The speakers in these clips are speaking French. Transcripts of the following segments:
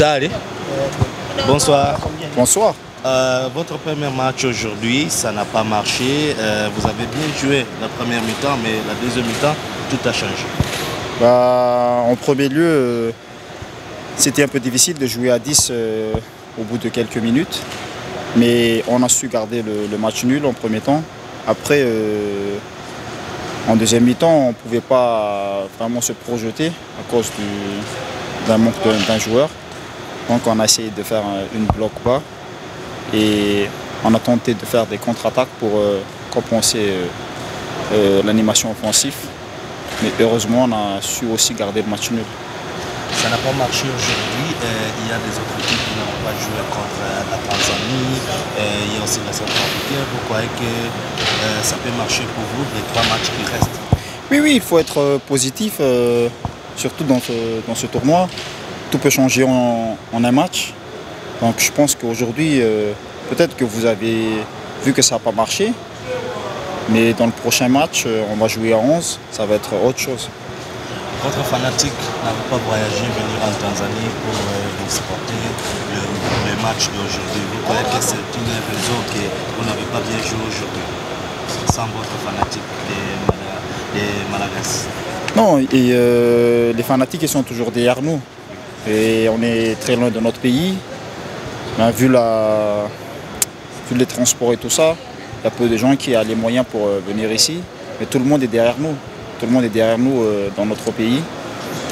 Tali. Bonsoir. Bonsoir. Votre premier match aujourd'hui, ça n'a pas marché. Vous avez bien joué la première mi-temps, mais la deuxième mi-temps, tout a changé. En premier lieu, c'était un peu difficile de jouer à 10 au bout de quelques minutes. Mais on a su garder le match nul en premier temps. Après, en deuxième mi-temps, on ne pouvait pas vraiment se projeter à cause d'un manque d'un joueur. Donc on a essayé de faire une bloc bas et on a tenté de faire des contre-attaques pour compenser l'animation offensive. Mais heureusement, on a su aussi garder le match nul. Ça n'a pas marché aujourd'hui. Il y a des autres équipes qui n'ont pas joué contre la Tanzanie. Il y a aussi la Centrafrique. Vous croyez que ça peut marcher pour vous, les 3 matchs qui restent? Oui, il faut être positif, surtout dans ce tournoi. Tout peut changer en un match. Donc je pense qu'aujourd'hui, peut-être que vous avez vu que ça n'a pas marché. Mais dans le prochain match, on va jouer à 11. Ça va être autre chose. Votre fanatique n'avait pas voyagé, venir en Tanzanie pour vous supporter le match d'aujourd'hui. Vous croyez que c'est une raison que vous n'avez pas bien joué aujourd'hui, sans votre fanatique des Malagasy? Non, et les fanatiques ils sont toujours derrière nous. Et on est très loin de notre pays. Vu les transports et tout ça, il y a peu de gens qui ont les moyens pour venir ici. Mais tout le monde est derrière nous. Tout le monde est derrière nous dans notre pays.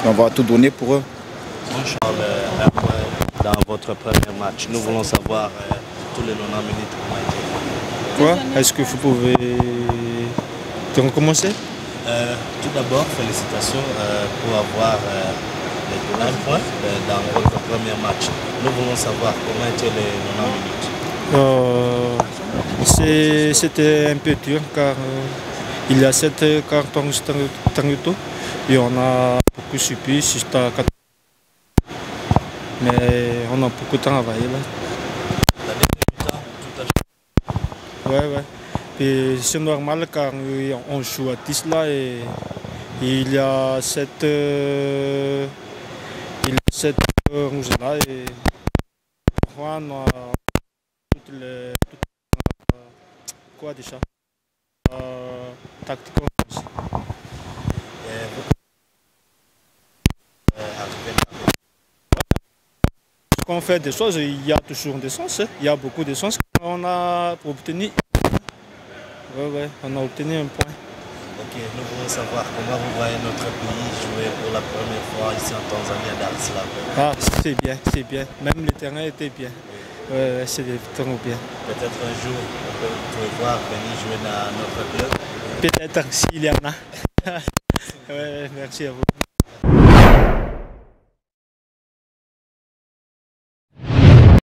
Et on va tout donner pour eux. Charles, dans votre premier match, nous voulons savoir tous les 90 minutes comment été. Quoi? Est-ce que vous pouvez recommencer? Tout d'abord, félicitations pour avoir un point dans votre premier match. Nous voulons savoir comment étaient les 90 minutes. C'était un peu dur car il y a 7 cartons Tanguto et on a beaucoup subi jusqu'à 4. Mais on a beaucoup travaillé là. La dernière mi-temps, tout a changé. Ouais. Et c'est normal car on joue à 10 là et il y a 7 rouges là et parfois on a quoi déjà? Tactique aussi. Quand on fait des choses, il y a toujours des chances. Il y a beaucoup de chances qu'on a obtenu. On a obtenu un point. Ok, nous voulons savoir comment vous voyez notre pays jouer pour la première fois ici en Tanzanie à Dar es Salaam. Ah, c'est bien. Même le terrain était bien. Ouais, c'est vraiment bien. Peut-être un jour, on peut pouvoir venir jouer dans notre club. Peut-être s'il y en a. Ouais, merci à vous.